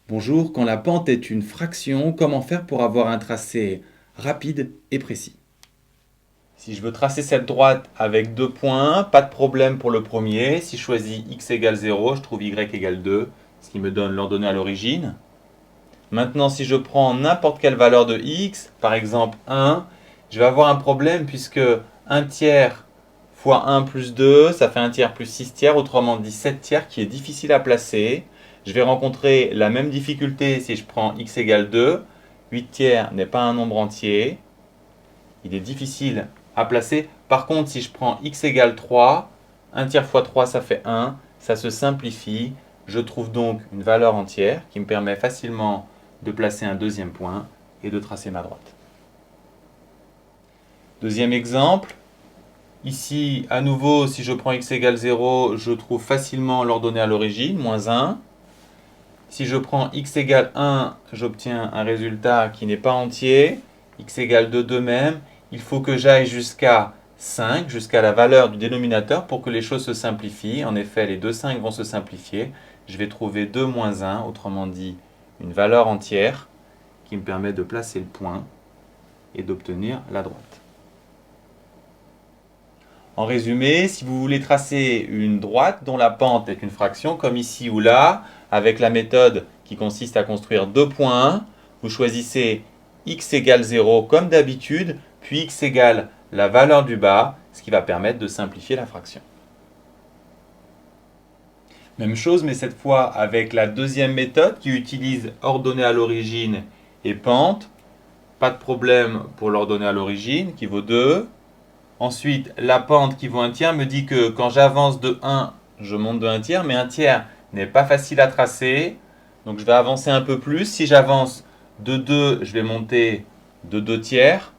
Bonjour, quand la pente est une fraction, comment faire pour avoir un tracé rapide et précis? Si je veux tracer cette droite avec deux points, pas de problème pour le premier. Si je choisis x égale 0, je trouve y égale 2, ce qui me donne l'ordonnée à l'origine. Maintenant, si je prends n'importe quelle valeur de x, par exemple 1, je vais avoir un problème puisque 1 tiers fois 1 plus 2, ça fait 1 tiers plus 6 tiers, autrement dit 7 tiers qui est difficile à placer. Je vais rencontrer la même difficulté si je prends x égale 2. 8 tiers n'est pas un nombre entier. Il est difficile à placer. Par contre, si je prends x égale 3, 1 tiers fois 3, ça fait 1. Ça se simplifie. Je trouve donc une valeur entière qui me permet facilement de placer un deuxième point et de tracer ma droite. Deuxième exemple. Ici, à nouveau, si je prends x égale 0, je trouve facilement l'ordonnée à l'origine, moins 1. Si je prends x égale 1, j'obtiens un résultat qui n'est pas entier. X égale 2 de même. Il faut que j'aille jusqu'à 5, jusqu'à la valeur du dénominateur pour que les choses se simplifient. En effet, les deux 5 vont se simplifier. Je vais trouver 2 moins 1, autrement dit une valeur entière qui me permet de placer le point et d'obtenir la droite. En résumé, si vous voulez tracer une droite dont la pente est une fraction, comme ici ou là, avec la méthode qui consiste à construire deux points, vous choisissez x égale 0 comme d'habitude, puis x égale la valeur du bas, ce qui va permettre de simplifier la fraction. Même chose, mais cette fois avec la deuxième méthode qui utilise ordonnée à l'origine et pente. Pas de problème pour l'ordonnée à l'origine qui vaut 2. Ensuite, la pente qui vaut 1 tiers me dit que quand j'avance de 1, je monte de 1 tiers, mais 1 tiers n'est pas facile à tracer. Donc je vais avancer un peu plus. Si j'avance de 2, je vais monter de 2 tiers,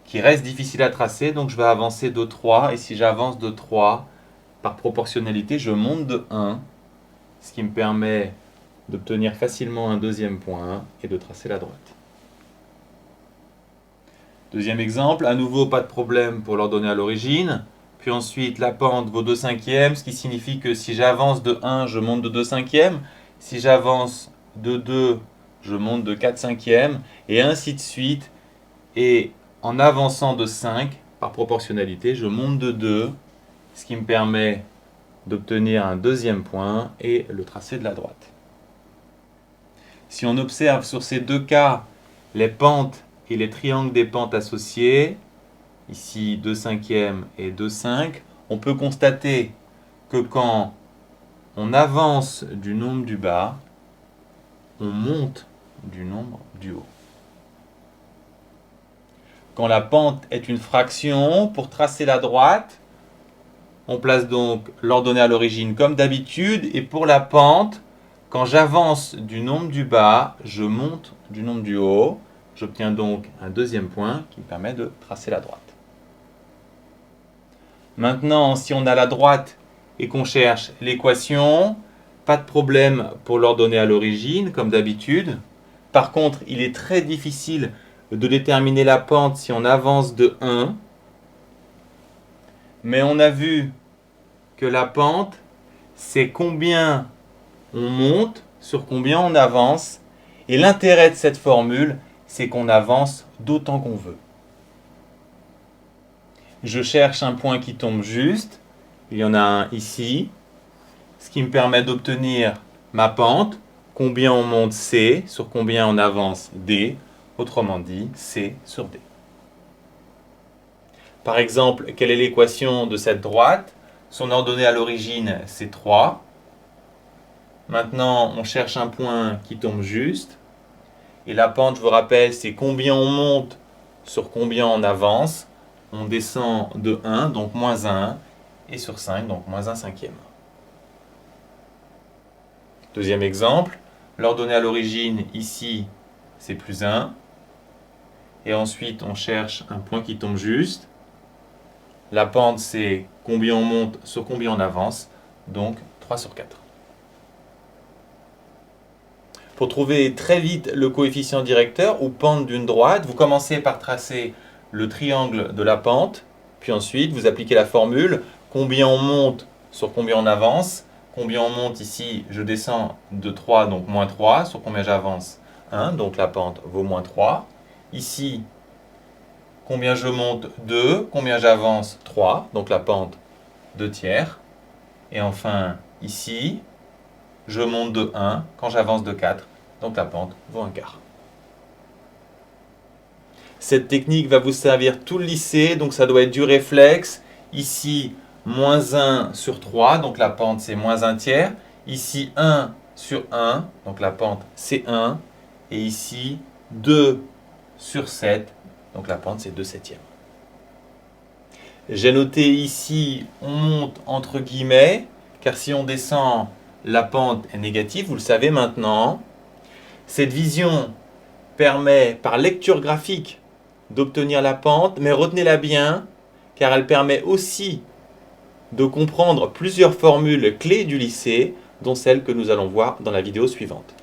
qui reste difficile à tracer. Donc je vais avancer de 3. Et si j'avance de 3, par proportionnalité, je monte de 1, ce qui me permet d'obtenir facilement un deuxième point et de tracer la droite. Deuxième exemple, à nouveau pas de problème pour l'ordonnée à l'origine. Puis ensuite, la pente vaut 2 cinquièmes, ce qui signifie que si j'avance de 1, je monte de 2 cinquièmes. Si j'avance de 2, je monte de 4 cinquièmes. Et ainsi de suite. Et en avançant de 5, par proportionnalité, je monte de 2, ce qui me permet d'obtenir un deuxième point et le tracé de la droite. Si on observe sur ces deux cas les pentes et les triangles des pentes associés, ici 2 cinquièmes et 2 5, on peut constater que quand on avance du nombre du bas, on monte du nombre du haut. Quand la pente est une fraction, pour tracer la droite, on place donc l'ordonnée à l'origine comme d'habitude, et pour la pente, quand j'avance du nombre du bas, je monte du nombre du haut. J'obtiens donc un deuxième point qui me permet de tracer la droite. Maintenant, si on a la droite et qu'on cherche l'équation, pas de problème pour l'ordonnée à l'origine, comme d'habitude. Par contre, il est très difficile de déterminer la pente si on avance de 1. Mais on a vu que la pente, c'est combien on monte sur combien on avance. Et l'intérêt de cette formule, c'est qu'on avance d'autant qu'on veut. Je cherche un point qui tombe juste. Il y en a un ici. Ce qui me permet d'obtenir ma pente. Combien on monte C sur combien on avance D. Autrement dit, C sur D. Par exemple, quelle est l'équation de cette droite? Son ordonnée à l'origine, c'est 3. Maintenant, on cherche un point qui tombe juste. Et la pente, je vous rappelle, c'est combien on monte sur combien on avance. On descend de 1, donc moins 1, et sur 5, donc moins 1 cinquième. Deuxième exemple, l'ordonnée à l'origine, ici, c'est plus 1. Et ensuite, on cherche un point qui tombe juste. La pente, c'est combien on monte sur combien on avance, donc 3 sur 4. Pour trouver très vite le coefficient directeur ou pente d'une droite, vous commencez par tracer le triangle de la pente, puis ensuite vous appliquez la formule combien on monte sur combien on avance, combien on monte ici, je descends de 3, donc moins 3. Sur combien j'avance 1, donc la pente vaut moins 3. Ici, combien je monte 2, combien j'avance 3, donc la pente 2 tiers. Et enfin, ici, je monte de 1 quand j'avance de 4, donc la pente vaut 1 quart. Cette technique va vous servir tout le lycée, donc ça doit être du réflexe. Ici, moins 1 sur 3, donc la pente c'est moins 1 tiers. Ici, 1 sur 1, donc la pente c'est 1. Et ici, 2 sur 7, donc la pente c'est 2 septièmes. J'ai noté ici, on monte entre guillemets, car si on descend, la pente est négative, vous le savez maintenant. Cette vision permet, par lecture graphique, d'obtenir la pente, mais retenez-la bien, car elle permet aussi de comprendre plusieurs formules clés du lycée, dont celle que nous allons voir dans la vidéo suivante.